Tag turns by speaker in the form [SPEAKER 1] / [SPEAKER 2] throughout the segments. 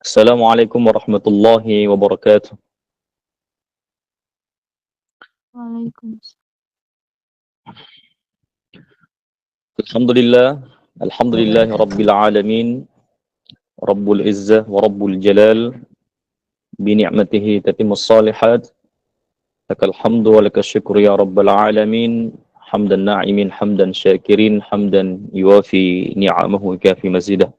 [SPEAKER 1] Assalamualaikum warahmatullahi wabarakatuh.
[SPEAKER 2] Waalaikumsalam.
[SPEAKER 1] Alhamdulillah, alhamdulillahi rabbil alamin, rabbul izzah wa rabbul jalal, bi ni'matihi tatimmus salihat, lakal hamdu wa lakal syukru ya rabbal alamin, hamdan na'imin, hamdan syakirin, hamdan yuwafi ni'amahu kafi mazidah.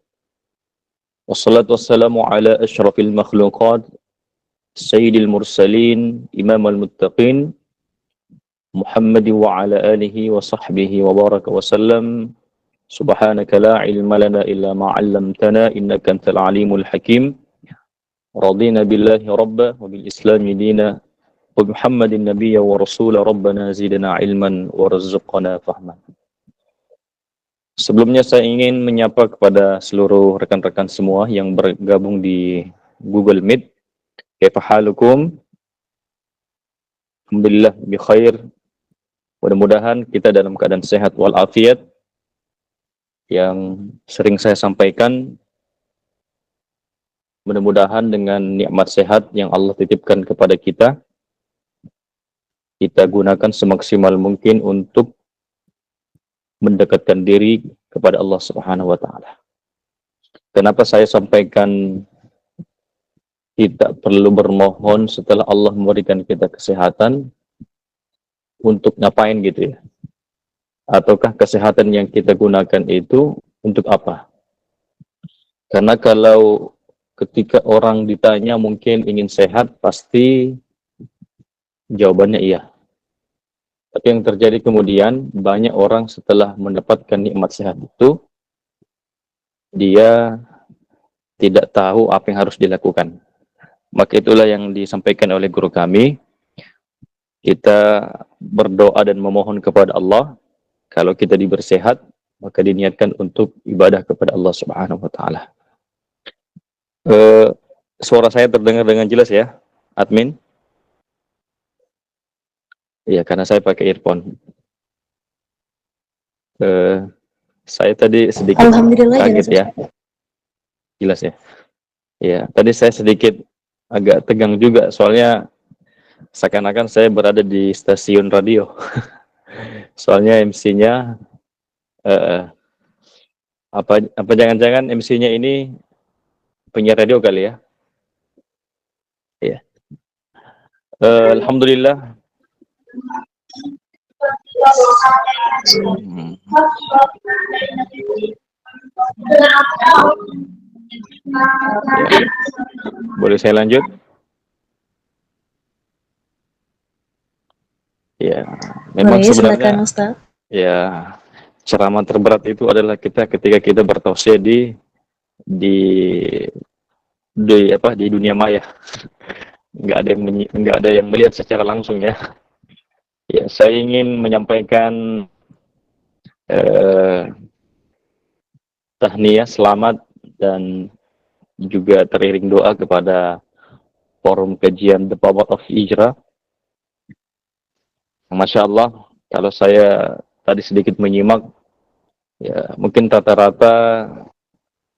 [SPEAKER 1] Wassalatu wassalamu ala ashrafil makhluqat, sayyidil mursalin, imamal muttaqin, Muhammad wa ala alihi wa sahbihi wa baraka wa sallam. Subhanaka la ilma lana illa ma 'allamtana innaka antal alimul hakim. Radina billahi rabba wa bil islami dina wa Muhammadin nabiyya wa rasula rabbana zidna ilman wa rizqana fahman. Sebelumnya saya ingin menyapa kepada seluruh rekan-rekan semua yang bergabung di Google Meet. Kaifa halukum? Alhamdulillah bi khair. Mudah-mudahan kita dalam keadaan sehat walafiat. Yang sering saya sampaikan, mudah-mudahan dengan nikmat sehat yang Allah titipkan kepada kita, kita gunakan semaksimal mungkin untuk mendekatkan diri kepada Allah Subhanahu wa taala. Kenapa saya sampaikan kita perlu bermohon setelah Allah memberikan kita kesehatan untuk ngapain gitu ya? Ataukah kesehatan yang kita gunakan itu untuk apa? Karena kalau ketika orang ditanya mungkin ingin sehat, pasti jawabannya iya. Tapi yang terjadi kemudian, banyak orang setelah mendapatkan nikmat sehat itu, dia tidak tahu apa yang harus dilakukan. Maka itulah yang disampaikan oleh guru kami, kita berdoa dan memohon kepada Allah, kalau kita diberi sehat, maka diniatkan untuk ibadah kepada Allah Subhanahu wa taala. Suara saya terdengar dengan jelas ya, admin? Iya, karena saya pakai earphone. Saya tadi sedikit kaget ya. Jelas ya. Ya, tadi saya sedikit agak tegang juga, soalnya seakan-akan saya berada di stasiun radio. Soalnya MC-nya apa jangan-jangan MC-nya ini penyiar radio kali ya? Iya. Alhamdulillah. Ya. Boleh saya lanjut? Ya, memang
[SPEAKER 2] Boleh,
[SPEAKER 1] sebenarnya
[SPEAKER 2] silakan Ustaz.
[SPEAKER 1] Ya, ceramah terberat itu adalah ketika kita bertausiah di di dunia maya. Nggak ada yang melihat secara langsung ya. Ya, saya ingin menyampaikan tahniah selamat dan juga teriring doa kepada forum kajian The Power of Hijrah. Masya Allah, kalau saya tadi sedikit menyimak, ya mungkin rata-rata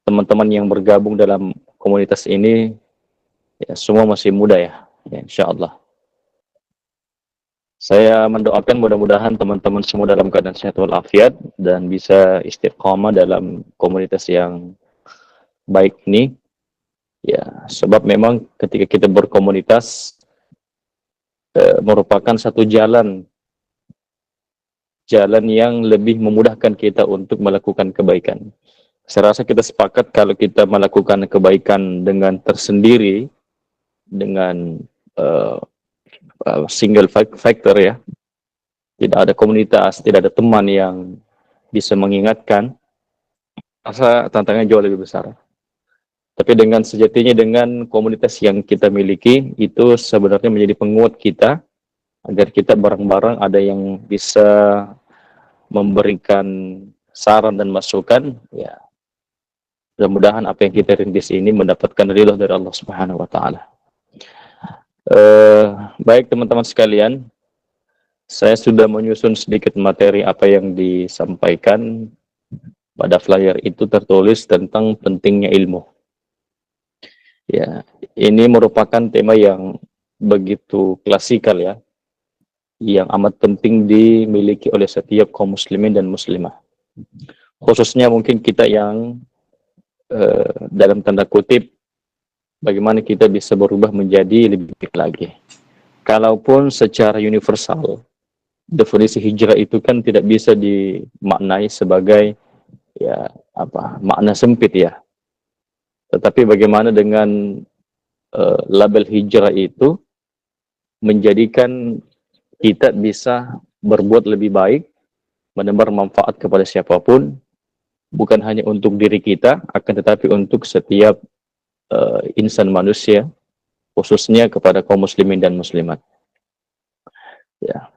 [SPEAKER 1] teman-teman yang bergabung dalam komunitas ini ya semua masih muda ya insya Allah. Saya mendoakan mudah-mudahan teman-teman semua dalam keadaan sehat walafiat dan bisa istiqomah dalam komunitas yang baik ini. Ya, sebab memang ketika kita berkomunitas merupakan satu jalan yang lebih memudahkan kita untuk melakukan kebaikan. Saya rasa kita sepakat kalau kita melakukan kebaikan dengan tersendiri, dengan single factor ya, tidak ada komunitas, tidak ada teman yang bisa mengingatkan, rasa tantangannya jauh lebih besar. Tapi dengan sejatinya dengan komunitas yang kita miliki, itu sebenarnya menjadi penguat kita, agar kita bareng-bareng ada yang bisa memberikan saran dan masukan, ya mudah-mudahan apa yang kita rintis ini mendapatkan ridho dari Allah Subhanahu wa taala. Baik teman-teman sekalian, saya sudah menyusun sedikit materi apa yang disampaikan. Pada flyer itu tertulis tentang pentingnya ilmu. Ya, ini merupakan tema yang begitu klasikal ya, yang amat penting dimiliki oleh setiap kaum muslimin dan muslimah. Khususnya mungkin kita yang dalam tanda kutip, bagaimana kita bisa berubah menjadi lebih baik lagi. Kalaupun secara universal, definisi hijrah itu kan tidak bisa dimaknai sebagai ya makna sempit ya. Tetapi bagaimana dengan label hijrah itu menjadikan kita bisa berbuat lebih baik, menebar manfaat kepada siapapun, bukan hanya untuk diri kita, akan tetapi untuk setiap insan manusia, khususnya kepada kaum muslimin dan muslimat. Ya,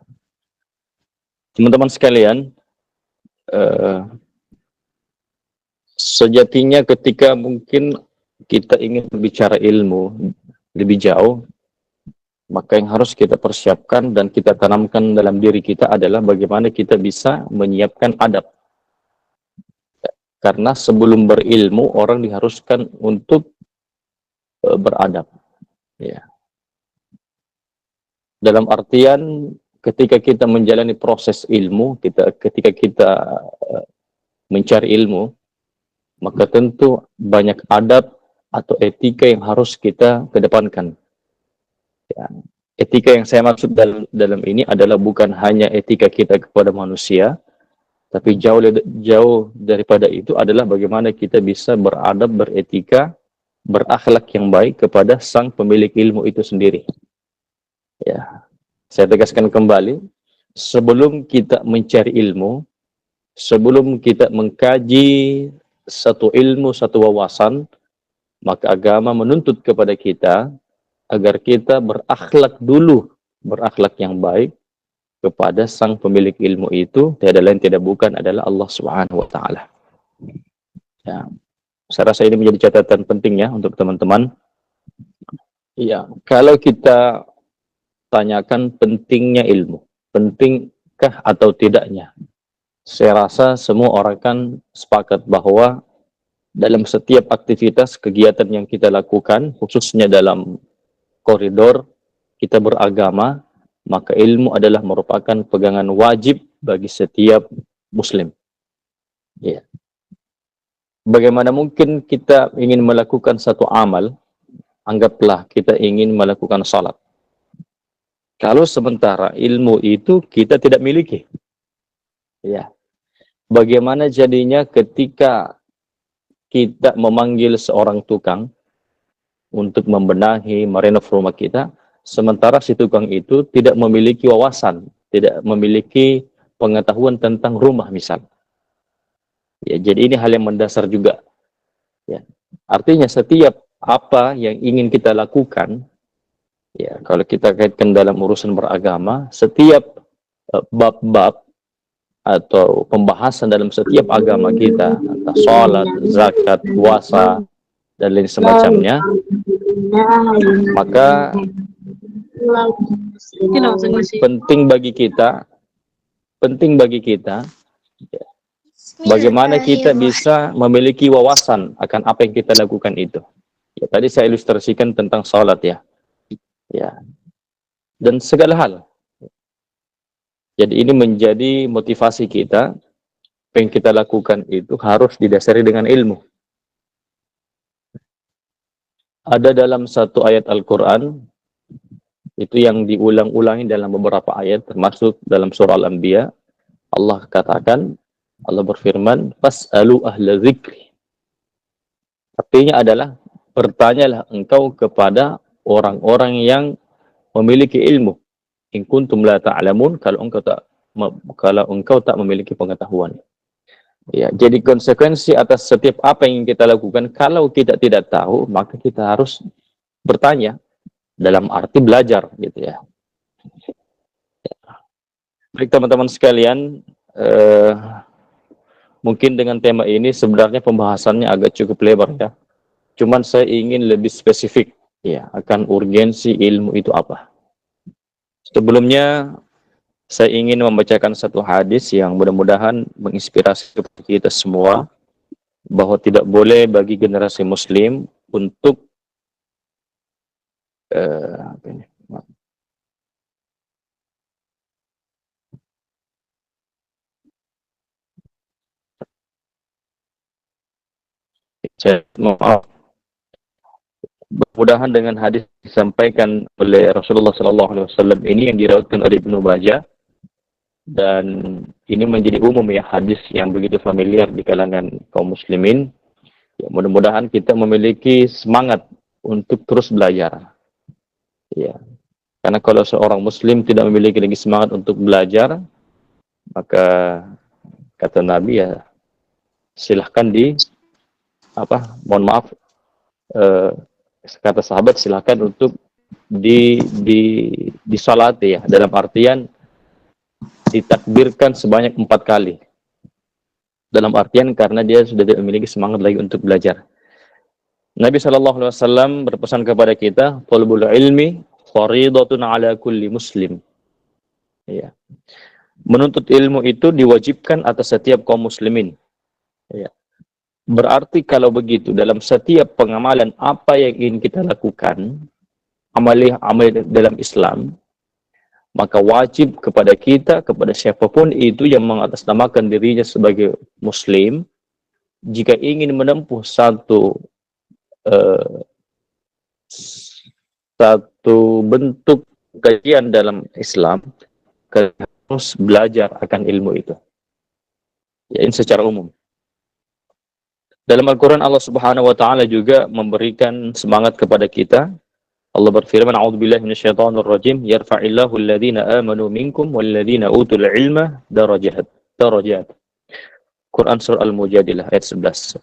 [SPEAKER 1] teman-teman sekalian, sejatinya ketika mungkin kita ingin berbicara ilmu lebih jauh, maka yang harus kita persiapkan dan kita tanamkan dalam diri kita adalah bagaimana kita bisa menyiapkan adab. Karena sebelum berilmu, orang diharuskan untuk beradab. Ya. Dalam artian, ketika kita menjalani proses ilmu, ketika kita mencari ilmu, maka tentu banyak adab atau etika yang harus kita kedepankan. Ya. Etika yang saya maksud dalam ini adalah bukan hanya etika kita kepada manusia, tapi jauh daripada itu adalah bagaimana kita bisa beradab, beretika, berakhlak yang baik kepada sang pemilik ilmu itu sendiri. Ya, saya tegaskan kembali, sebelum kita mencari ilmu, sebelum kita mengkaji satu ilmu, satu wawasan, maka agama menuntut kepada kita agar kita berakhlak dulu, berakhlak yang baik kepada sang pemilik ilmu itu, tiada lain tidak bukan adalah Allah Subhanahu wa taala. Ya, saya rasa ini menjadi catatan penting ya untuk teman-teman. Iya, kalau kita tanyakan pentingnya ilmu, pentingkah atau tidaknya, saya rasa semua orang kan sepakat bahwa dalam setiap aktivitas kegiatan yang kita lakukan, khususnya dalam koridor kita beragama, maka ilmu adalah merupakan pegangan wajib bagi setiap muslim. Ya. Bagaimana mungkin kita ingin melakukan satu amal, anggaplah kita ingin melakukan salat. Kalau sementara ilmu itu kita tidak miliki. Ya. Bagaimana jadinya ketika kita memanggil seorang tukang untuk membenahi, merenov rumah kita, sementara si tukang itu tidak memiliki wawasan, tidak memiliki pengetahuan tentang rumah misal. Ya, jadi ini hal yang mendasar juga. Ya. Artinya setiap apa yang ingin kita lakukan, ya kalau kita kaitkan dalam urusan beragama, setiap bab-bab atau pembahasan dalam setiap agama kita, entah sholat, zakat, puasa, dan lain semacamnya, maka penting bagi kita ya, bagaimana kita bisa memiliki wawasan akan apa yang kita lakukan itu. Ya, tadi saya ilustrasikan tentang sholat ya. Ya. Dan segala hal. Jadi ini menjadi motivasi kita, apa yang kita lakukan itu harus didasari dengan ilmu. Ada dalam satu ayat Al-Quran, itu yang diulang-ulangi dalam beberapa ayat, termasuk dalam surah Al-Anbiya, Allah katakan, Allah berfirman, "Fas'alu ahla dzikri." Artinya adalah, bertanyalah engkau kepada orang-orang yang memiliki ilmu. In kuntum la ta'lamun, kalau engkau tak memiliki pengetahuan. Ya, jadi konsekuensi atas setiap apa yang kita lakukan, kalau kita tidak tahu, maka kita harus bertanya, dalam arti belajar, gitu ya. Baik teman-teman sekalian, mungkin dengan tema ini sebenarnya pembahasannya agak cukup lebar ya. Cuman saya ingin lebih spesifik ya akan urgensi ilmu itu apa. Sebelumnya saya ingin membacakan satu hadis yang mudah-mudahan menginspirasi kita semua bahwa tidak boleh bagi generasi muslim untuk Apa ini? Maaf. Mudah-mudahan dengan hadis disampaikan oleh Rasulullah SAW ini yang diriwayatkan oleh Ibnu Majah, dan ini menjadi umum ya, hadis yang begitu familiar di kalangan kaum muslimin. Ya, mudah-mudahan kita memiliki semangat untuk terus belajar. Ya, karena kalau seorang muslim tidak memiliki lagi semangat untuk belajar, maka kata Nabi ya silahkan mohon maaf, kata sahabat silahkan untuk disalati ya, dalam artian ditakbirkan sebanyak 4 kali. Dalam artian karena dia sudah tidak memiliki semangat lagi untuk belajar. Nabi SAW berpesan kepada kita, "Talabul ilmi faridatun ala kulli muslim." Ya. Menuntut ilmu itu diwajibkan atas setiap kaum muslimin. Ya. Berarti kalau begitu, dalam setiap pengamalan apa yang ingin kita lakukan, amal dalam Islam, maka wajib kepada kita, kepada siapapun itu yang mengatasnamakan dirinya sebagai muslim, jika ingin menempuh satu bentuk kajian dalam Islam, harus belajar akan ilmu itu. Ya, ini secara umum. Dalam Al-Quran Allah Subhanahu wa Ta'ala juga memberikan semangat kepada kita. Allah berfirman, "A'udzubillahi minasyaitonir rajim, yarfa'illahu alladhina amanu minkum walladhina utul ilma darajat." Quran surah Al-Mujadilah ayat 11.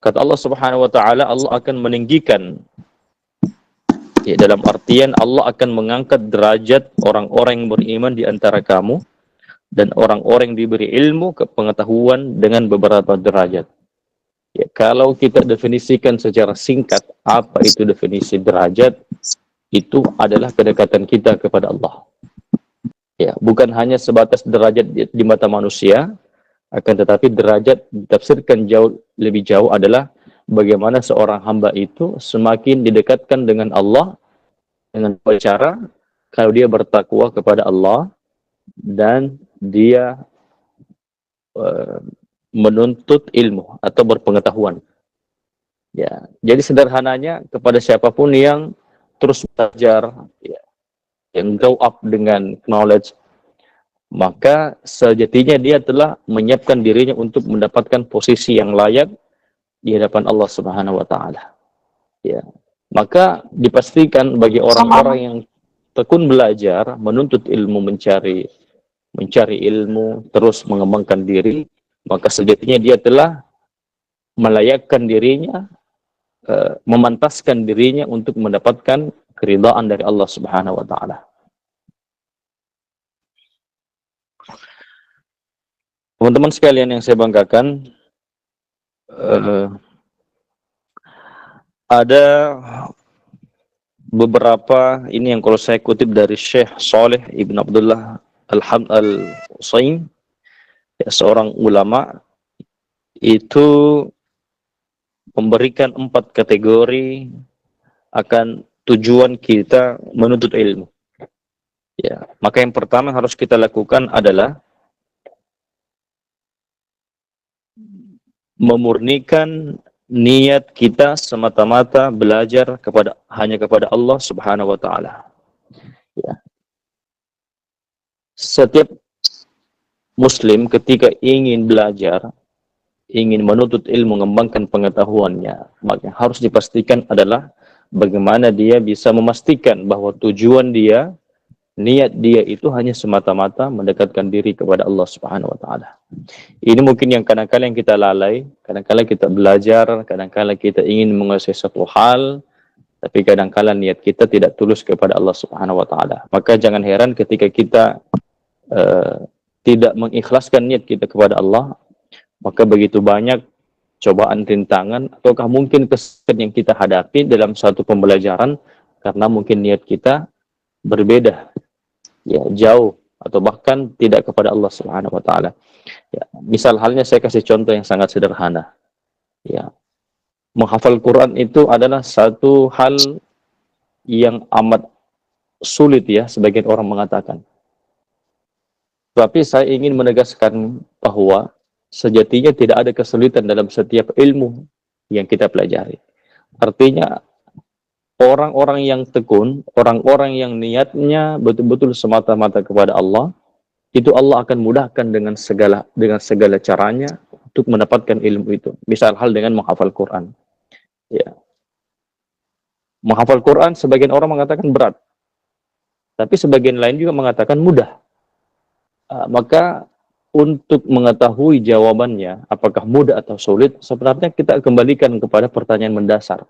[SPEAKER 1] Kata Allah Subhanahu wa Ta'ala, Allah akan meninggikan, ya, dalam artian Allah akan mengangkat derajat orang-orang yang beriman di antara kamu dan orang-orang yang diberi ilmu kepengetahuan dengan beberapa derajat. Ya, kalau kita definisikan secara singkat apa itu definisi derajat, itu adalah kedekatan kita kepada Allah. Ya, bukan hanya sebatas derajat di mata manusia, akan tetapi derajat ditafsirkan lebih jauh adalah bagaimana seorang hamba itu semakin didekatkan dengan Allah dengan cara kalau dia bertakwa kepada Allah dan dia menuntut ilmu atau berpengetahuan. Ya, jadi sederhananya kepada siapapun yang terus belajar, ya, yang grow up dengan knowledge, maka sejatinya dia telah menyiapkan dirinya untuk mendapatkan posisi yang layak di hadapan Allah Subhanahu wa Ta'ala. Ya, maka dipastikan bagi orang-orang yang tekun belajar, menuntut ilmu, mencari ilmu, terus mengembangkan diri, maka sejatinya dia telah melayakkan dirinya, memantaskan dirinya untuk mendapatkan keridhaan dari Allah Subhanahu wa Ta'ala. Teman-teman sekalian yang saya banggakan, ada beberapa, ini yang kalau saya kutip dari Syekh Saleh Ibn Abdullah Al-Utsaimin, ya, seorang ulama, itu memberikan 4 kategori akan tujuan kita menuntut ilmu. Ya, maka yang pertama harus kita lakukan adalah memurnikan niat kita semata-mata belajar hanya kepada Allah Subhanahu wa Ta'ala. Ya. Setiap muslim ketika ingin belajar, ingin menuntut ilmu, mengembangkan pengetahuannya, maka harus dipastikan adalah bagaimana dia bisa memastikan bahwa tujuan dia, niat dia itu hanya semata-mata mendekatkan diri kepada Allah Subhanahu wa Ta'ala. Ini mungkin yang kadang-kadang kita lalai, kadang-kadang kita belajar, kadang-kadang kita ingin menguasai satu hal, tapi kadang-kadang niat kita tidak tulus kepada Allah Subhanahu wa Ta'ala. Maka jangan heran ketika kita tidak mengikhlaskan niat kita kepada Allah, maka begitu banyak cobaan, rintangan, ataukah mungkin kesulitan yang kita hadapi dalam satu pembelajaran karena mungkin niat kita berbeda, ya, jauh atau bahkan tidak kepada Allah Subhanahu wa Ta'ala. Ya, misal halnya saya kasih contoh yang sangat sederhana. Ya, menghafal Quran itu adalah satu hal yang amat sulit ya, sebagian orang mengatakan. Tapi saya ingin menegaskan bahwa sejatinya tidak ada kesulitan dalam setiap ilmu yang kita pelajari. Artinya orang-orang yang tekun, orang-orang yang niatnya betul-betul semata-mata kepada Allah, itu Allah akan mudahkan dengan segala caranya untuk mendapatkan ilmu itu. Misal hal dengan menghafal Quran. Ya. Menghafal Quran sebagian orang mengatakan berat, tapi sebagian lain juga mengatakan mudah. Maka untuk mengetahui jawabannya, apakah mudah atau sulit, sebenarnya kita kembalikan kepada pertanyaan mendasar.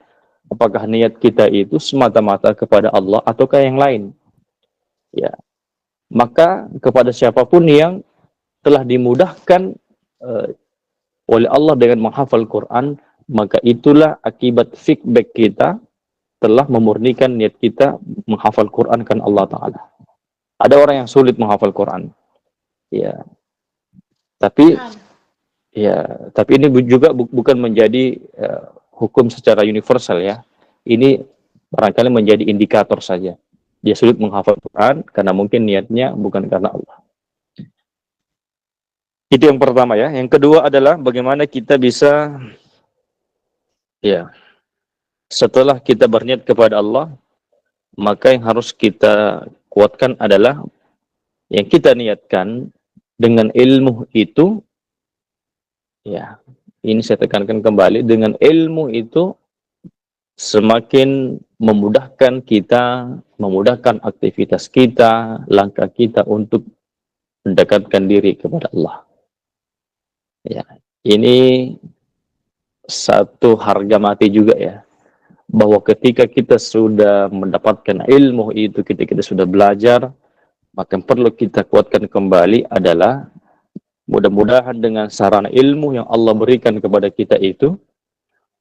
[SPEAKER 1] Apakah niat kita itu semata-mata kepada Allah ataukah yang lain? Ya. Maka kepada siapapun yang telah dimudahkan oleh Allah dengan menghafal Quran, maka itulah akibat feedback kita telah memurnikan niat kita menghafal Quran kan Allah Ta'ala. Ada orang yang sulit menghafal Quran. Ya. Tapi ini juga bukan menjadi hukum secara universal ya. Ini barangkali menjadi indikator saja. Dia sulit menghafal Quran karena mungkin niatnya bukan karena Allah. Itu yang pertama ya. Yang kedua adalah bagaimana kita bisa setelah kita berniat kepada Allah, maka yang harus kita kuatkan adalah yang kita niatkan dengan ilmu itu, ya, ini saya tekankan kembali, dengan ilmu itu semakin memudahkan kita, memudahkan aktivitas kita, langkah kita untuk mendekatkan diri kepada Allah. Ya, ini satu harga mati juga ya, bahwa ketika kita sudah mendapatkan ilmu itu, kita sudah belajar, maka yang perlu kita kuatkan kembali adalah mudah-mudahan dengan sarana ilmu yang Allah berikan kepada kita itu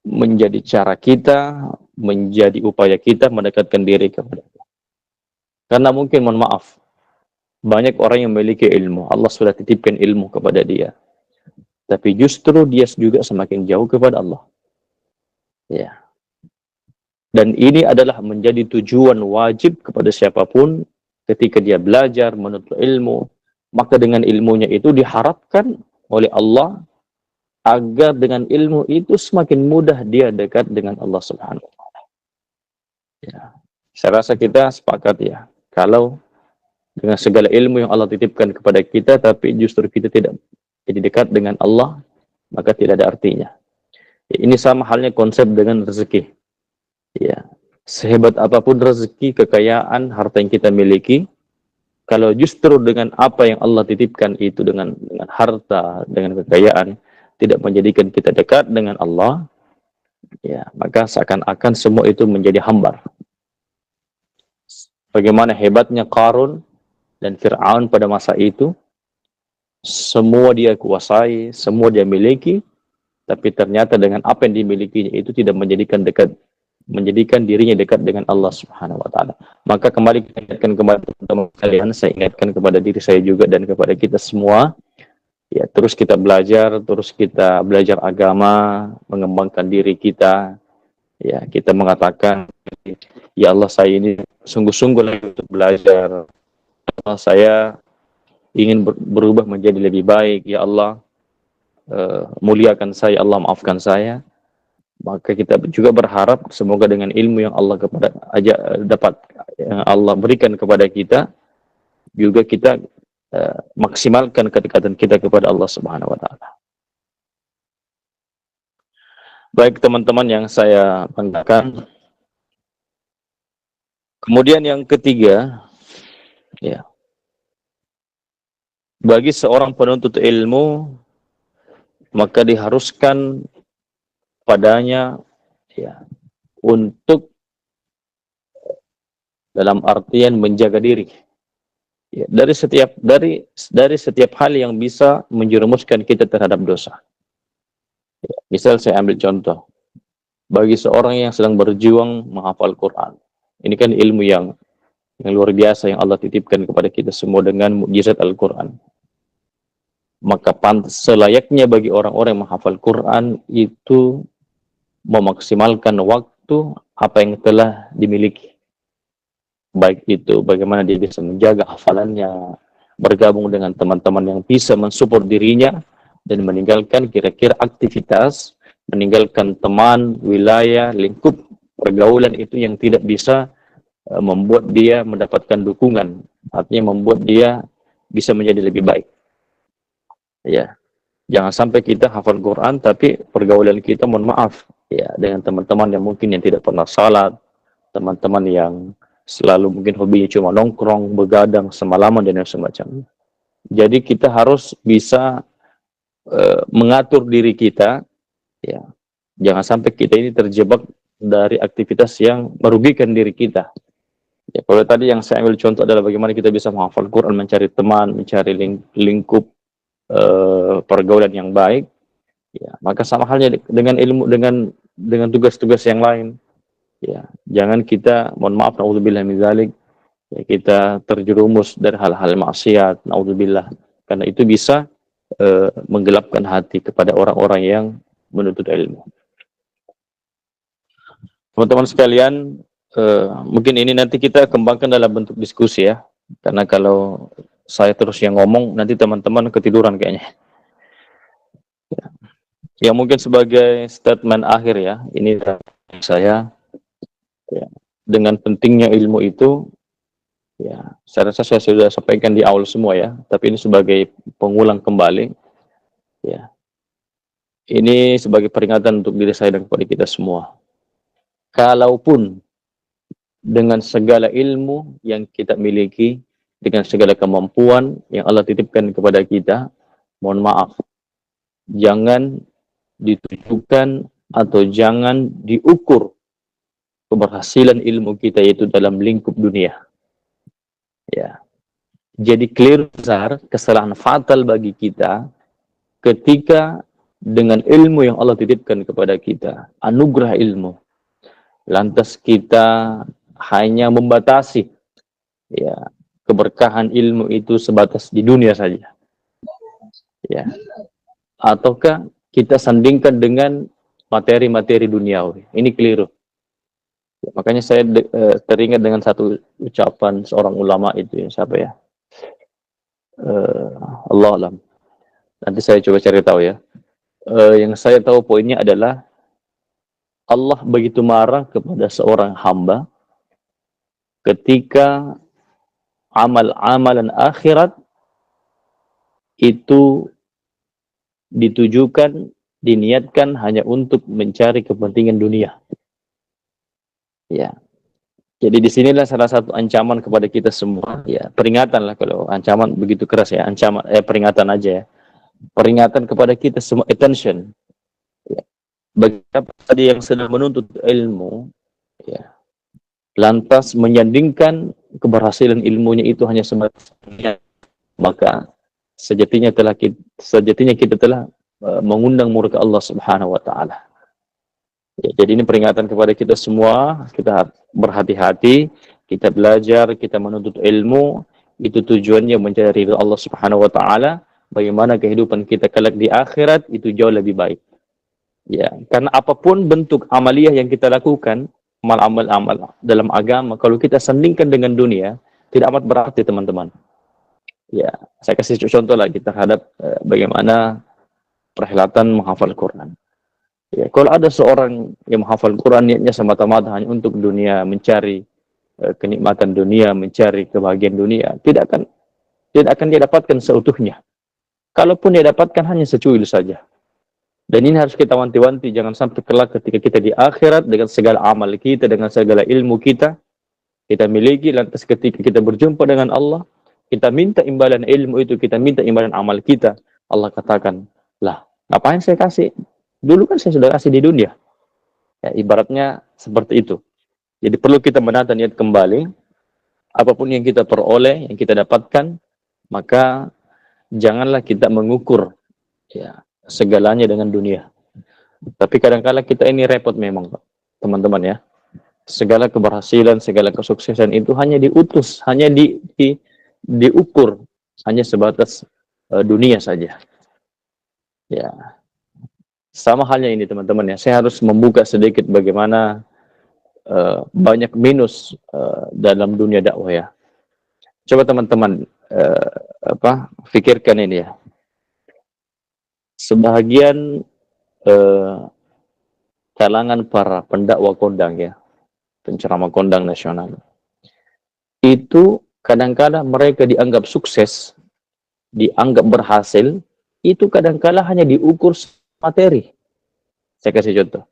[SPEAKER 1] menjadi cara kita, menjadi upaya kita mendekatkan diri kepada Allah. Karena mungkin, mohon maaf, banyak orang yang memiliki ilmu, Allah sudah titipkan ilmu kepada dia, tapi justru dia juga semakin jauh kepada Allah. Ya. Dan ini adalah menjadi tujuan wajib kepada siapapun ketika dia belajar menuntut ilmu, maka dengan ilmunya itu diharapkan oleh Allah agar dengan ilmu itu semakin mudah dia dekat dengan Allah Subhanahu wa Ta'ala. Ya. Saya rasa kita sepakat ya, kalau dengan segala ilmu yang Allah titipkan kepada kita, tapi justru kita tidak jadi dekat dengan Allah, maka tidak ada artinya. Ya, ini sama halnya konsep dengan rezeki. Ya, sehebat apapun rezeki, kekayaan, harta yang kita miliki, kalau justru dengan apa yang Allah titipkan itu, dengan harta, dengan kekayaan, tidak menjadikan kita dekat dengan Allah, ya, maka seakan-akan semua itu menjadi hambar. Bagaimana hebatnya Qarun dan Fir'aun pada masa itu, semua dia kuasai, semua dia miliki, tapi ternyata dengan apa yang dimilikinya itu tidak menjadikan dirinya dekat dengan Allah Subhanahu wa Ta'ala. Maka kembali kita ingatkan kepada teman-teman kalian, saya ingatkan kepada diri saya juga dan kepada kita semua, ya, terus kita belajar agama, mengembangkan diri kita. Ya, kita mengatakan, ya Allah, saya ini sungguh-sungguh lagi untuk belajar. Allah, saya ingin berubah menjadi lebih baik. Ya Allah, muliakan saya, Allah maafkan saya. Maka kita juga berharap semoga dengan ilmu yang Allah yang Allah berikan kepada kita, juga kita maksimalkan kedekatan kita kepada Allah Subhanahu wa Ta'ala. Baik teman-teman yang saya banggakan. Kemudian yang ketiga, ya, bagi seorang penuntut ilmu, maka diharuskan padanya, ya, untuk dalam artian menjaga diri, ya, dari setiap hal yang bisa menjerumuskan kita terhadap dosa. Ya, misal saya ambil contoh, bagi seorang yang sedang berjuang menghafal Quran, ini kan ilmu yang luar biasa yang Allah titipkan kepada kita semua dengan mukjizat Al-Quran. Maka selayaknya bagi orang-orang yang menghafal Quran itu memaksimalkan waktu apa yang telah dimiliki. baik itu bagaimana dia bisa menjaga hafalannya, bergabung dengan teman-teman yang bisa mensupport dirinya, dan meninggalkan kira-kira aktivitas, meninggalkan teman, wilayah, lingkup pergaulan itu yang tidak bisa membuat dia mendapatkan dukungan, artinya membuat dia bisa menjadi lebih baik. Ya, jangan sampai kita hafal Quran tapi pergaulan kita, mohon maaf, ya, dengan teman-teman yang mungkin yang tidak pernah salat, teman-teman yang selalu mungkin hobinya cuma nongkrong, begadang semalaman dan yang semacamnya. Jadi kita harus bisa mengatur diri kita, ya. Jangan sampai kita ini terjebak dari aktivitas yang merugikan diri kita. Ya, kalau tadi yang saya ambil contoh adalah bagaimana kita bisa menghafal Quran, mencari teman, mencari lingkup pergaulan yang baik, ya, maka sama halnya dengan ilmu, dengan tugas-tugas yang lain. Ya, jangan kita, mohon maaf, naudzubillah min dzalik, ya, kita terjerumus dari hal-hal maksiat, naudzubillah, karena itu bisa menggelapkan hati kepada orang-orang yang menuntut ilmu. Teman-teman sekalian, mungkin ini nanti kita kembangkan dalam bentuk diskusi ya, karena kalau saya terus yang ngomong nanti teman-teman ketiduran kayaknya. Ya, mungkin sebagai statement akhir ya, ini saya, ya, dengan pentingnya ilmu itu, ya, saya rasa saya sudah sampaikan di awal semua ya, tapi ini sebagai pengulang kembali, ya, ini sebagai peringatan untuk diri saya dan kepada kita semua. Kalaupun dengan segala ilmu yang kita miliki, dengan segala kemampuan yang Allah titipkan kepada kita, mohon maaf, jangan ditujukan atau jangan diukur keberhasilan ilmu kita yaitu dalam lingkup dunia. Ya. Jadi clear besar kesalahan fatal bagi kita ketika dengan ilmu yang Allah titipkan kepada kita, anugerah ilmu, lantas kita hanya membatasi, ya, keberkahan ilmu itu sebatas di dunia saja, ya, ataukah kita sandingkan dengan materi-materi duniawi. Ini keliru. Ya, makanya saya teringat dengan satu ucapan seorang ulama itu, ya, siapa ya, Allah alam, nanti saya coba cari tahu ya. Yang saya tahu poinnya adalah Allah begitu marah kepada seorang hamba ketika amalan akhirat itu ditujukan, diniatkan hanya untuk mencari kepentingan dunia. Ya. Jadi disinilah salah satu ancaman kepada kita semua. Ya, peringatan lah, kalau ancaman begitu keras ya, ancaman, peringatan aja ya. Peringatan kepada kita semua, attention. Ya. Bagi tadi yang sedang menuntut ilmu, ya, lantas menyandingkan keberhasilan ilmunya itu hanya sebatas dunia, maka sejatinya kita telah mengundang murka Allah Subhanahu wa taala. Ya, jadi ini peringatan kepada kita semua, kita berhati-hati, kita belajar, kita menuntut ilmu, itu tujuannya mencari ridha Allah Subhanahu wa taala, bagaimana kehidupan kita kelak di akhirat itu jauh lebih baik. Ya, karena apapun bentuk amaliyah yang kita lakukan, amal dalam agama, kalau kita sandingkan dengan dunia, tidak amat berarti, teman-teman. Ya, saya kasih contoh lagi terhadap bagaimana perhelatan menghafal Quran. Ya, kalau ada seorang yang menghafal Quran niatnya semata-mata hanya untuk dunia, mencari kenikmatan dunia, mencari kebahagiaan dunia, tidak akan dia dapatkan seutuhnya. Kalaupun dia dapatkan hanya secuil saja. Dan ini harus kita wanti-wanti, jangan sampai kelak ketika kita di akhirat dengan segala amal kita, dengan segala ilmu kita miliki, lantas ketika kita berjumpa dengan Allah, kita minta imbalan ilmu itu, kita minta imbalan amal kita, Allah katakan, lah, ngapain saya kasih? Dulu kan saya sudah kasih di dunia. Ya, ibaratnya seperti itu. Jadi perlu kita menata niat kembali. Apapun yang kita peroleh, yang kita dapatkan, maka janganlah kita mengukur, ya, segalanya dengan dunia. Tapi kadang-kala kita ini repot memang, teman-teman ya. Segala keberhasilan, segala kesuksesan itu hanya diutus, hanya diukur, hanya sebatas dunia saja. Ya. Sama halnya ini, teman-teman ya, saya harus membuka sedikit bagaimana banyak minus dalam dunia dakwah ya. Coba teman-teman pikirkan ini ya. Sebagian kalangan para pendakwah kondang ya, penceramah kondang nasional, itu kadang-kala mereka dianggap sukses, dianggap berhasil, itu kadang-kala hanya diukur materi. Saya kasih contoh.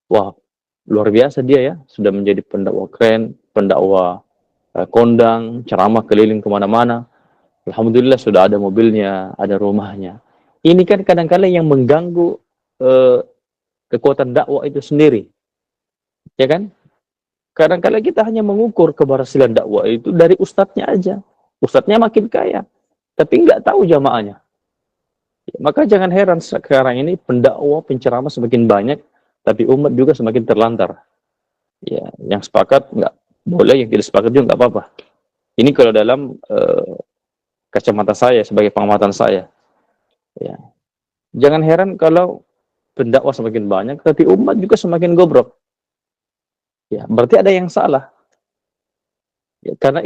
[SPEAKER 1] Wah, luar biasa dia ya, sudah menjadi pendakwah keren, pendakwah kondang, ceramah keliling kemana-mana. Alhamdulillah sudah ada mobilnya, ada rumahnya. Ini kan kadang-kala yang mengganggu kekuatan dakwah itu sendiri. Ya kan? Kadang-kala kita hanya mengukur keberhasilan dakwah itu dari ustadznya aja. Ustadznya makin kaya, tapi nggak tahu jamaahnya. Ya, maka jangan heran sekarang ini pendakwah, penceramah semakin banyak, tapi umat juga semakin terlantar. Ya, yang sepakat nggak boleh, yang tidak sepakat juga nggak apa-apa. Ini kalau dalam kacamata saya sebagai pengamatan saya. Ya. Jangan heran kalau pendakwah semakin banyak, tapi umat juga semakin gobrok. Ya, berarti ada yang salah. Ya, karena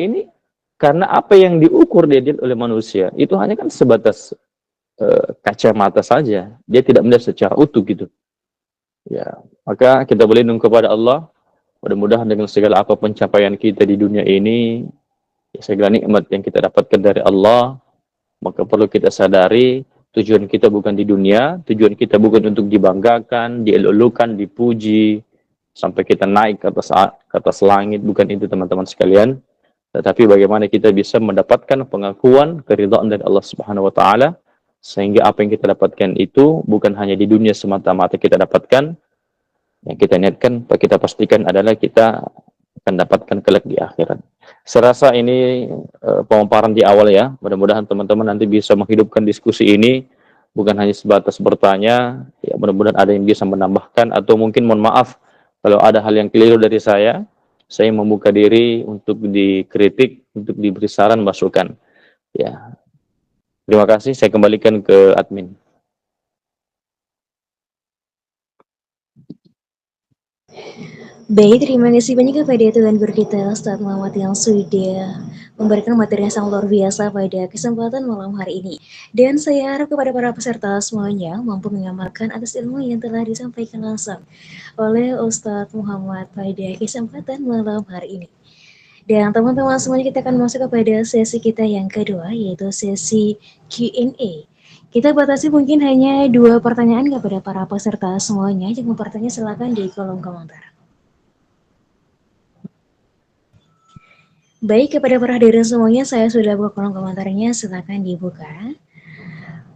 [SPEAKER 1] apa yang diukur dia oleh manusia itu hanya kan sebatas kacamata saja. Dia tidak melihat secara utuh gitu. Ya, maka kita berlindung kepada Allah. Mudah-mudahan dengan segala apa pencapaian kita di dunia ini, ya, segala nikmat yang kita dapatkan dari Allah, maka perlu kita sadari tujuan kita bukan di dunia, tujuan kita bukan untuk dibanggakan, dielulukan, dipuji, sampai kita naik ke atas langit, bukan itu teman-teman sekalian. Tetapi bagaimana kita bisa mendapatkan pengakuan, keridhaan dari Allah Subhanahu wa taala, sehingga apa yang kita dapatkan itu bukan hanya di dunia semata-mata kita dapatkan, yang kita niatkan, kita pastikan adalah kita akan dapatkan kelak di akhirat. Serasa ini pemaparan di awal ya. Mudah-mudahan teman-teman nanti bisa menghidupkan diskusi ini, bukan hanya sebatas bertanya. Ya, mudah-mudahan ada yang bisa menambahkan, atau mungkin mohon maaf kalau ada hal yang keliru dari saya. Saya membuka diri untuk dikritik, untuk diberi saran, masukan. Ya, terima kasih. Saya kembalikan ke admin.
[SPEAKER 3] Baik, terima kasih banyak kepada Tuhan Guru kita Ustadz Muhammad yang sudah memberikan materi yang sangat luar biasa pada kesempatan malam hari ini. Dan saya harap kepada para peserta semuanya mampu mengamalkan atas ilmu yang telah disampaikan langsung oleh Ustadz Muhammad pada kesempatan malam hari ini. Dan teman-teman semuanya, kita akan masuk kepada sesi kita yang kedua, yaitu sesi Q&A. Kita batasi mungkin hanya 2 pertanyaan kepada para peserta semuanya. Yang mau bertanya silakan di kolom komentar. Baik, kepada para hadirin semuanya, saya sudah buka kolom komentarnya, silakan dibuka.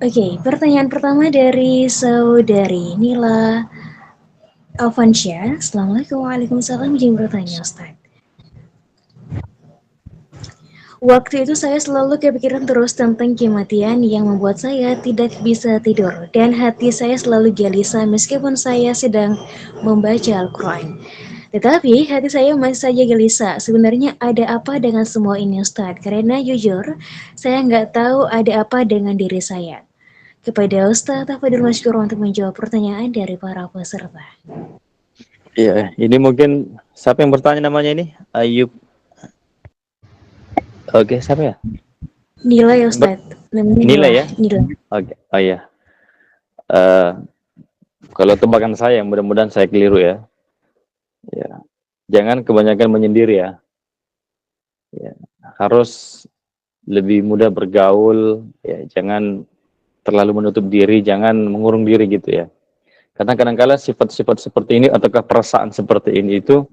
[SPEAKER 3] Oke, pertanyaan pertama dari saudari Nila Alfansyah. Assalamualaikum, waalaikumsalam, izin bertanya Ustaz. Waktu itu saya selalu kepikiran terus tentang kematian yang membuat saya tidak bisa tidur, dan hati saya selalu gelisah meskipun saya sedang membaca Al-Quran. Tetapi hati saya masih saja gelisah. Sebenarnya ada apa dengan semua ini Ustadz? Karena jujur, saya nggak tahu ada apa dengan diri saya. Kepada Ustadz Afadil Masykur untuk menjawab pertanyaan dari para peserta.
[SPEAKER 1] Iya, ini mungkin siapa yang bertanya namanya ini? Ayub. Oke, siapa ya?
[SPEAKER 3] Nila ya Ustadz.
[SPEAKER 1] Nila ya?
[SPEAKER 3] Nila.
[SPEAKER 1] Oke, oh iya. Kalau tebakan saya, mudah-mudahan saya keliru ya. Ya, jangan kebanyakan menyendiri ya. Ya, harus lebih mudah bergaul. Ya, jangan terlalu menutup diri, jangan mengurung diri gitu ya. Karena kadang-kala sifat-sifat seperti ini ataukah perasaan seperti ini itu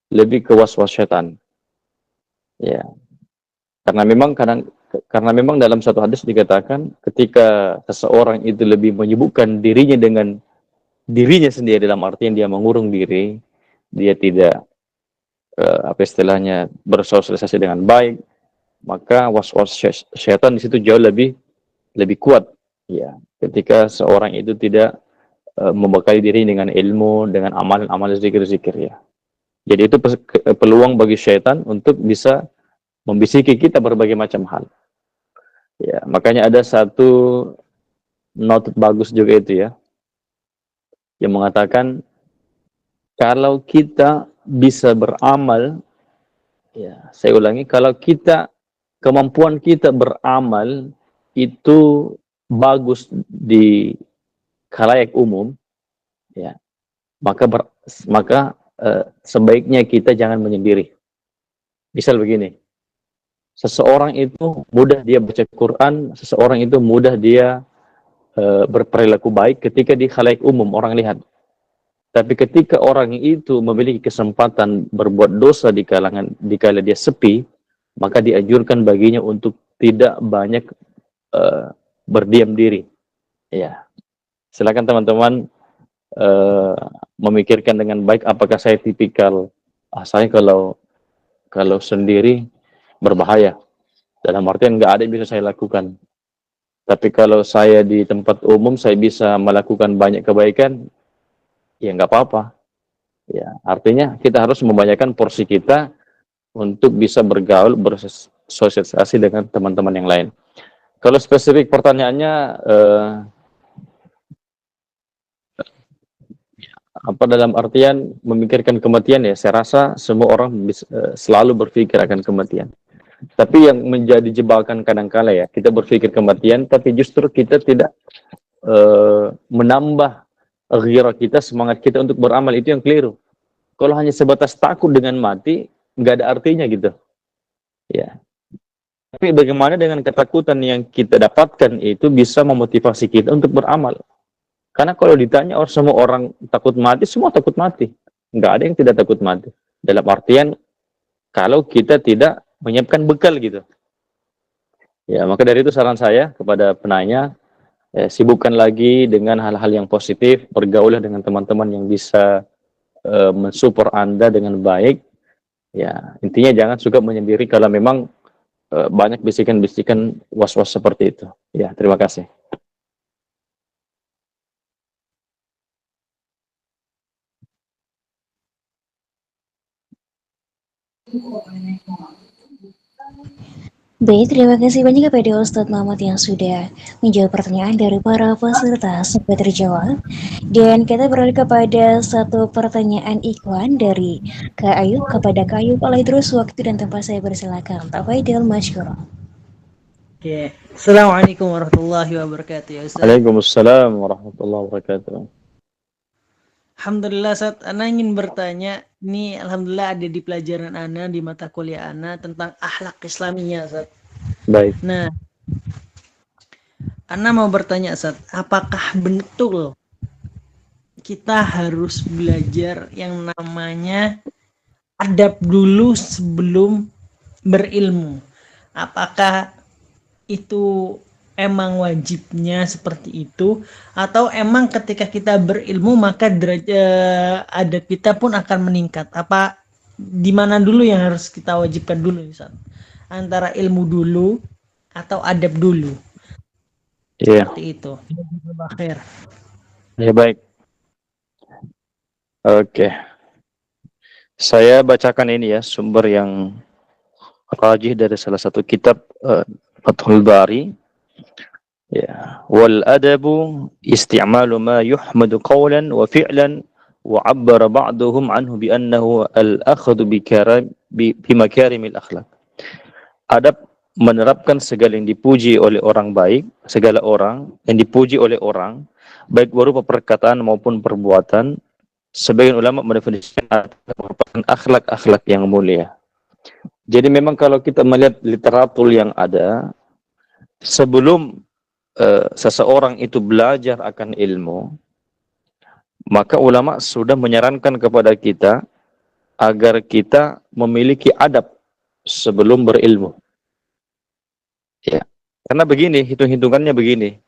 [SPEAKER 1] lebih ke was-was syaitan. Ya, karena memang dalam satu hadis dikatakan ketika seseorang itu lebih menyibukkan dirinya dengan dirinya sendiri, dalam artian dia mengurung diri, dia tidak apa istilahnya bersosialisasi dengan baik, maka was-was syaitan di situ jauh lebih kuat ya, ketika seorang itu tidak membekali diri dengan ilmu, dengan amalan-amalan zikir-zikir ya. Jadi itu peluang bagi syaitan untuk bisa membisiki kita berbagai macam hal. Ya, makanya ada satu note bagus juga itu ya, yang mengatakan kalau kita bisa beramal, ya, saya ulangi, kalau kemampuan kita beramal itu bagus di khalayak umum, ya, maka sebaiknya kita jangan menyendiri. Misal begini, seseorang itu mudah dia baca Quran, seseorang itu mudah dia berperilaku baik ketika di khalayak umum orang lihat. Tapi ketika orang itu memiliki kesempatan berbuat dosa dikala dia sepi, maka dianjurkan baginya untuk tidak banyak berdiam diri. Ya, silakan teman-teman memikirkan dengan baik apakah saya tipikal saya kalau sendiri berbahaya. Dalam artian nggak ada yang bisa saya lakukan. Tapi kalau saya di tempat umum saya bisa melakukan banyak kebaikan, ya nggak apa-apa. Ya, artinya kita harus membanyakan porsi kita untuk bisa bergaul, bersosialisasi dengan teman-teman yang lain. Kalau spesifik pertanyaannya, apa dalam artian memikirkan kematian, ya saya rasa semua orang selalu berpikir akan kematian. Tapi yang menjadi jebakan kadangkala ya, kita berpikir kematian, tapi justru kita tidak menambah ghirah kita, semangat kita untuk beramal, itu yang keliru. Kalau hanya sebatas takut dengan mati, nggak ada artinya gitu. Ya. Tapi bagaimana dengan ketakutan yang kita dapatkan itu bisa memotivasi kita untuk beramal. Karena kalau ditanya semua orang takut mati, semua takut mati. Nggak ada yang tidak takut mati. Dalam artian, kalau kita tidak menyiapkan bekal gitu. Ya, maka dari itu saran saya kepada penanya, sibukkan lagi dengan hal-hal yang positif, bergaulah dengan teman-teman yang bisa mensupport Anda dengan baik. Ya, intinya jangan suka menyendiri kalau memang banyak bisikan-bisikan was-was seperti itu. Ya, terima kasih.
[SPEAKER 3] Baik, terima kasih banyak kepada Ustadz Muhammad yang sudah menjawab pertanyaan dari para peserta sampai terjawab. Dan kita beralih kepada satu pertanyaan iklan dari Kak Ayub kepada Kak Ayub. Oleh terus waktu dan tempat saya persilakan. Tafaidil masykurah.
[SPEAKER 4] Oke. Assalamualaikum warahmatullahi wabarakatuh ya Ustaz.
[SPEAKER 1] Waalaikumsalam warahmatullahi wabarakatuh.
[SPEAKER 4] Alhamdulillah Ustaz, Ana ingin bertanya, ini alhamdulillah ada di pelajaran Ana di mata kuliah Ana tentang akhlak Islamiyah Ustaz.
[SPEAKER 1] Baik.
[SPEAKER 4] Nah, Ana mau bertanya Ustaz, apakah betul kita harus belajar yang namanya adab dulu sebelum berilmu? Apakah itu emang wajibnya seperti itu, atau emang ketika kita berilmu maka derajat adab kita pun akan meningkat? Apa di mana dulu yang harus kita wajibkan dulu Ustaz? Antara ilmu dulu atau adab dulu?
[SPEAKER 1] Iya.
[SPEAKER 4] Seperti itu. Akhir.
[SPEAKER 1] Ya, baik. Oke. Saya bacakan ini ya, sumber yang rajih dari salah satu kitab Fathul Bari. Ya, wal adabu isti'malu ma yuhmadu qawlan wa fi'lan wa 'abbara ba'duhum anhu bi annahu al-akhdhu bi makarimil akhlaq. Adab menerapkan segala yang dipuji oleh orang baik, segala orang yang dipuji oleh orang baik berupa perkataan maupun perbuatan. Sebagian ulama mendefinisikan merupakan akhlak-akhlak yang mulia. Jadi memang kalau kita melihat literatur yang ada, sebelum seseorang itu belajar akan ilmu, maka ulama sudah menyarankan kepada kita agar kita memiliki adab sebelum berilmu. Ya, karena begini, hitung-hitungannya begini.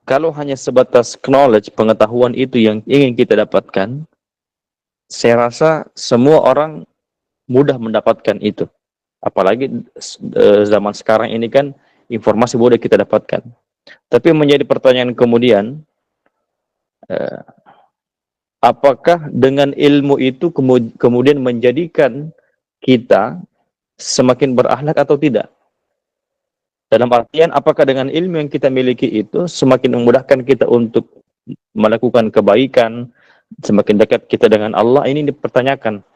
[SPEAKER 1] Kalau hanya sebatas knowledge, pengetahuan itu yang ingin kita dapatkan, saya rasa semua orang mudah mendapatkan itu. Apalagi zaman sekarang ini kan informasi mudah kita dapatkan. Tapi menjadi pertanyaan kemudian, apakah dengan ilmu itu kemudian menjadikan kita semakin berakhlak atau tidak? Dalam artian, apakah dengan ilmu yang kita miliki itu semakin memudahkan kita untuk melakukan kebaikan, semakin dekat kita dengan Allah, ini dipertanyakan.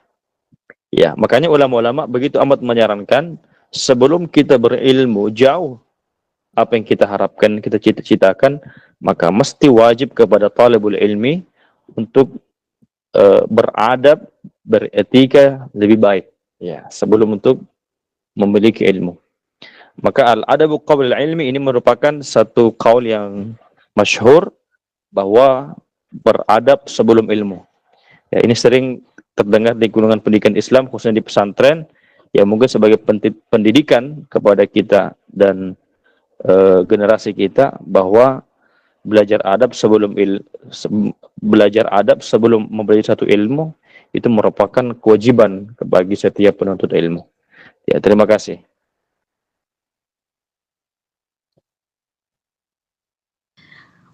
[SPEAKER 1] Ya, makanya ulama-ulama begitu amat menyarankan sebelum kita berilmu jauh apa yang kita harapkan, kita cita-citakan, maka mesti wajib kepada talibul ilmi untuk beradab, beretika lebih baik. Ya, sebelum untuk memiliki ilmu. Maka al-adabu qabla ilmi ini merupakan satu qaul yang masyhur bahwa beradab sebelum ilmu. Ya, ini sering terdengar di lingkungan pendidikan Islam, khususnya di pesantren, ya mungkin sebagai pendidikan kepada kita dan generasi kita bahwa belajar adab sebelum mempelajari satu ilmu itu merupakan kewajiban bagi setiap penuntut ilmu. Ya, terima kasih.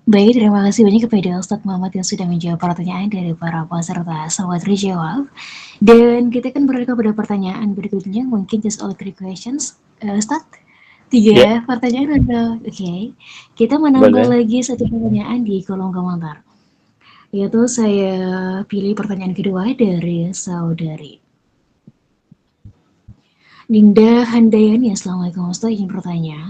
[SPEAKER 3] Baik, terima kasih banyak kepada Ustadz Muhammad yang sudah menjawab pertanyaan dari para peserta. Selamat terjawab. Dan kita akan beralih kepada pertanyaan berikutnya, mungkin just all three questions. Ustadz, 3 pertanyaan ada. Oke. Kita menambah lagi satu pertanyaan di kolom komentar. Yaitu saya pilih pertanyaan kedua dari saudari Dinda Handayani. Assalamualaikum Ustaz, ingin bertanya,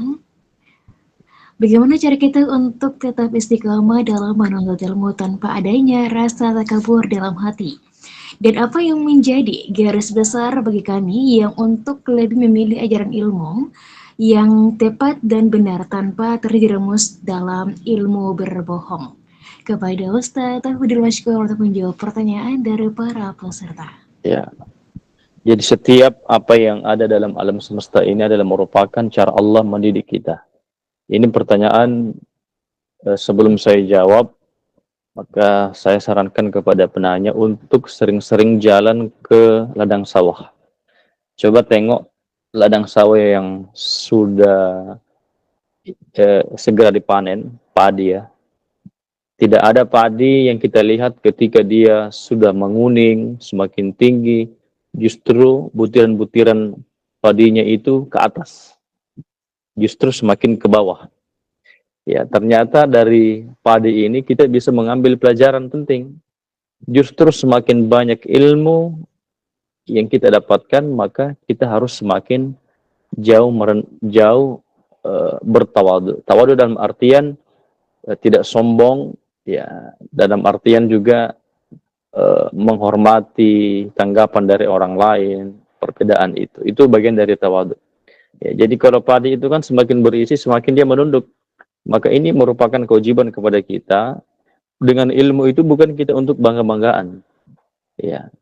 [SPEAKER 3] bagaimana cara kita untuk tetap istiqamah dalam menuntut ilmu tanpa adanya rasa takabur dalam hati? Dan apa yang menjadi garis besar bagi kami yang untuk lebih memilih ajaran ilmu yang tepat dan benar tanpa terjerumus dalam ilmu berbohong? Kepada Ustaz Tauhidul Mashkur untuk menjawab pertanyaan dari para peserta.
[SPEAKER 1] Ya. Jadi setiap apa yang ada dalam alam semesta ini adalah merupakan cara Allah mendidik kita. Ini pertanyaan sebelum saya jawab, maka saya sarankan kepada penanya untuk sering-sering jalan ke ladang sawah. Coba tengok ladang sawah yang sudah segera dipanen, padi ya. Tidak ada padi yang kita lihat ketika dia sudah menguning, semakin tinggi, justru butiran-butiran padinya itu ke atas. Justru semakin ke bawah. Ya, ternyata dari padi ini kita bisa mengambil pelajaran penting. Justru semakin banyak ilmu yang kita dapatkan, maka kita harus semakin jauh bertawadu. Tawadu dalam artian tidak sombong, ya, dalam artian juga menghormati tanggapan dari orang lain, perbedaan itu bagian dari tawadu. Ya, jadi kalau padi itu kan semakin berisi, semakin dia menunduk. Maka ini merupakan kewajiban kepada kita. Dengan ilmu itu bukan kita untuk bangga-banggaan. Ya,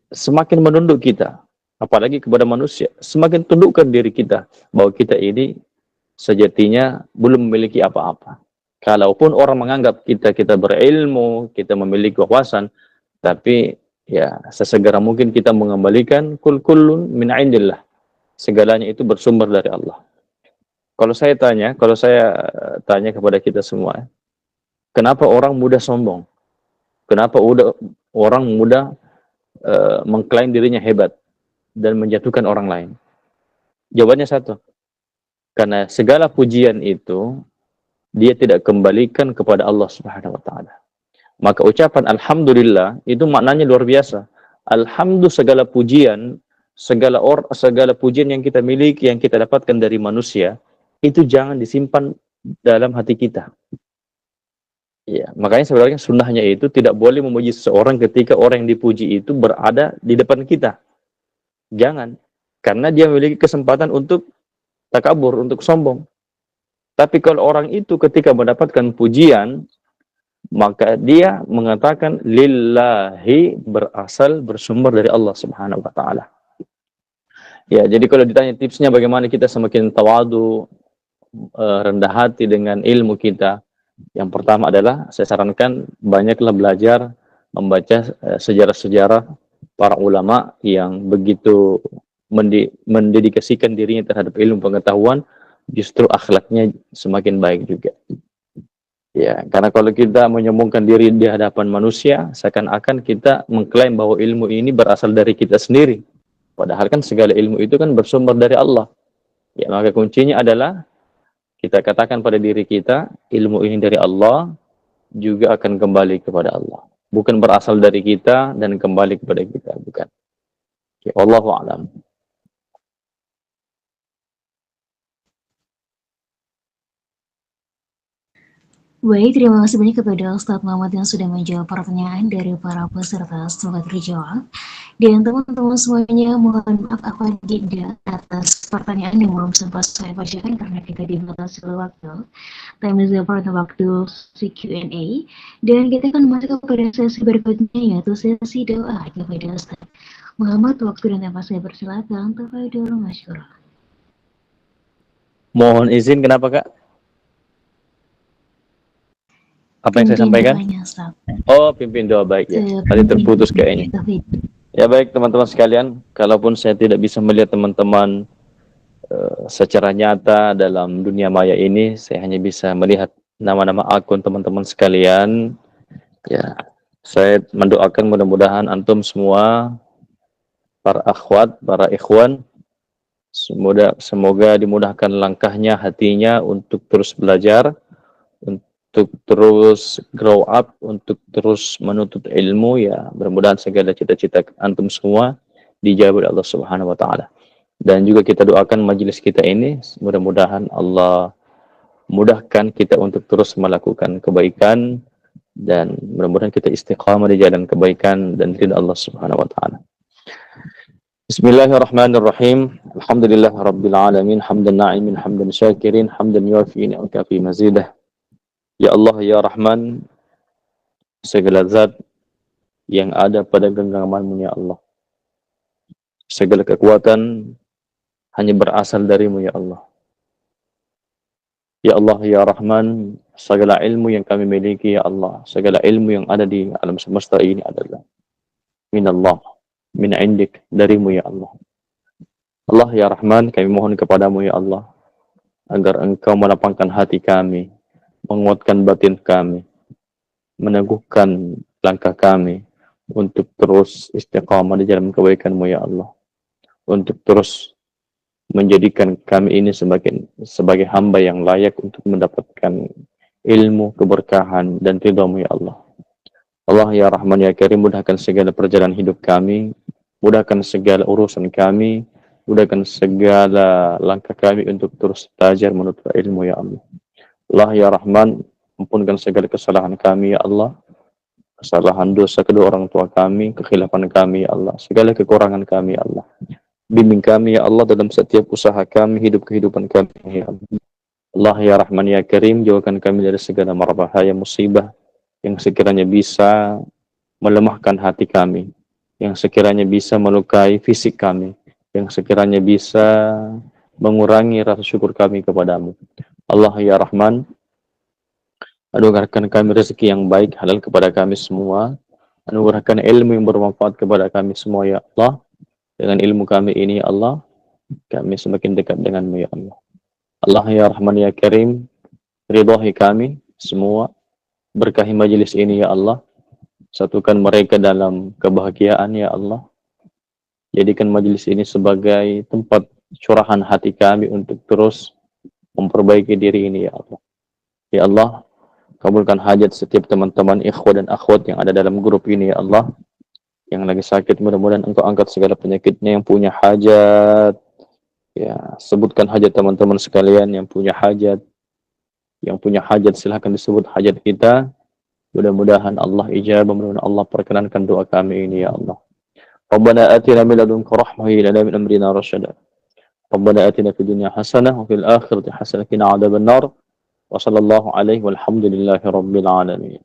[SPEAKER 1] semakin menunduk kita, apalagi kepada manusia, semakin tundukkan diri kita bahwa kita ini sejatinya belum memiliki apa-apa. Kalaupun orang menganggap kita berilmu, kita memiliki wawasan, tapi ya sesegera mungkin kita mengembalikan kullun min indillah. Segalanya itu bersumber dari Allah. Kalau saya tanya kepada kita semua, kenapa orang mudah sombong? Kenapa orang mudah mengklaim dirinya hebat dan menjatuhkan orang lain? Jawabannya satu. Karena segala pujian itu dia tidak kembalikan kepada Allah Subhanahu wa taala. Maka ucapan alhamdulillah itu maknanya luar biasa. Alhamdulillah segala pujian yang kita miliki, yang kita dapatkan dari manusia, itu jangan disimpan dalam hati kita. Ya, makanya sebenarnya sunnahnya itu tidak boleh memuji seseorang ketika orang yang dipuji itu berada di depan kita. Jangan. Karena dia memiliki kesempatan untuk takabur, untuk sombong. Tapi kalau orang itu ketika mendapatkan pujian, maka dia mengatakan lillahi, bersumber dari Allah Subhanahu wa taala. Ya, jadi kalau ditanya tipsnya bagaimana kita semakin tawadu, rendah hati dengan ilmu kita, yang pertama adalah saya sarankan banyaklah belajar membaca sejarah-sejarah para ulama yang begitu mendedikasikan dirinya terhadap ilmu pengetahuan, justru akhlaknya semakin baik juga. Ya, karena kalau kita menyombongkan diri di hadapan manusia, seakan-akan kita mengklaim bahwa ilmu ini berasal dari kita sendiri. Padahal kan segala ilmu itu kan bersumber dari Allah. Ya, maka kuncinya adalah kita katakan pada diri kita, ilmu ini dari Allah, juga akan kembali kepada Allah. bukan berasal dari kita dan kembali kepada kita, bukan. Oke, wallahu a'lam.
[SPEAKER 3] Baik, terima kasih banyak kepada Ustadz Muhammad yang sudah menjawab pertanyaan dari para peserta. Semoga terjawab. Dan teman-teman semuanya, mohon maaf apabila atas pertanyaan yang belum sempat saya bacakan karena kita dibatasi oleh waktu. Time is up untuk waktu Q&A. Dan kita akan masuk kepada sesi berikutnya, yaitu sesi doa kepada Ustadz Muhammad. Waktu dan tempat saya persilakan. Tafadhol masyurah.
[SPEAKER 1] Mohon izin, kenapa Kak? Apa yang saya sampaikan?
[SPEAKER 3] Doanya, Ustadz.
[SPEAKER 1] Oh, pimpin doa, baik ya. Tadi terputus kayaknya. Ya baik teman-teman sekalian, kalaupun saya tidak bisa melihat teman-teman secara nyata dalam dunia maya ini, saya hanya bisa melihat nama-nama akun teman-teman sekalian. Ya, saya mendoakan mudah-mudahan antum semua, para akhwat, para ikhwan, semoga dimudahkan langkahnya, hatinya untuk terus belajar, untuk terus grow up, untuk terus menuntut ilmu. Ya, mudah-mudahan segala cita-cita antum semua dijawab oleh Allah Subhanahu wa taala. Dan juga kita doakan majelis kita ini, mudah-mudahan Allah mudahkan kita untuk terus melakukan kebaikan, dan mudah-mudahan kita istiqamah di jalan kebaikan dan ridha Allah Subhanahu wa taala. Bismillahirrahmanirrahim. Alhamdulillah rabbil alamin, hamdan na'imin, hamdan syakirin, hamdan yuafi ni'amaka fi mazidah. Ya Allah ya Rahman, segala zat yang ada pada genggaman-Mu ya Allah. Segala kekuatan hanya berasal dari-Mu ya Allah. Ya Allah ya Rahman, segala ilmu yang kami miliki ya Allah, segala ilmu yang ada di alam semesta ini adalah minallah, min indik, dari-Mu ya Allah. Allah ya Rahman, kami mohon kepadamu ya Allah, agar Engkau melapangkan hati kami, menguatkan batin kami, meneguhkan langkah kami untuk terus istiqamah di jalan kebaikan-Mu ya Allah, untuk terus menjadikan kami ini sebagai hamba yang layak untuk mendapatkan ilmu, keberkahan, dan ridha-Mu ya Allah. Allah ya Rahman ya Karim, mudahkan segala perjalanan hidup kami, mudahkan segala urusan kami, mudahkan segala langkah kami untuk terus belajar menuntut ilmu ya Allah. Allah ya Rahman, ampunkan segala kesalahan kami ya Allah, kesalahan dosa kedua orang tua kami, kekhilafan kami ya Allah, segala kekurangan kami ya Allah. Bimbing kami ya Allah dalam setiap usaha kami, hidup kehidupan kami ya Allah. Allah ya Rahman ya Karim, jauhkan kami dari segala mara bahaya, musibah yang sekiranya bisa melemahkan hati kami, yang sekiranya bisa melukai fisik kami, yang sekiranya bisa mengurangi rasa syukur kami kepadamu. Allah ya Rahman, anugerahkan kami rezeki yang baik, halal kepada kami semua. Anugerahkan ilmu yang bermanfaat kepada kami semua ya Allah. Dengan ilmu kami ini ya Allah, kami semakin dekat dengan-Mu ya Allah. Allah ya Rahman ya Karim, ridhahi kami semua, berkahi majelis ini ya Allah, satukan mereka dalam kebahagiaan ya Allah. Jadikan majelis ini sebagai tempat curahan hati kami untuk terus memperbaiki diri ini ya Allah. Ya Allah, kabulkan hajat setiap teman-teman ikhwah dan akhwat yang ada dalam grup ini ya Allah. Yang lagi sakit, mudah-mudahan Engkau angkat segala penyakitnya. Yang punya hajat, ya sebutkan hajat teman-teman sekalian yang punya hajat. Yang punya hajat silahkan disebut hajat kita. Mudah-mudahan Allah ijabah, mudah-mudahan Allah perkenankan doa kami ini ya Allah. Rabbana atina min ladunka rahmah lana min amrina rasyada. Rabbana atina fid dunya hasanah wa fil akhirati hasanah wa qina adzabannar. Wa sallallahu alaihi walhamdulillahi rabbil alamin.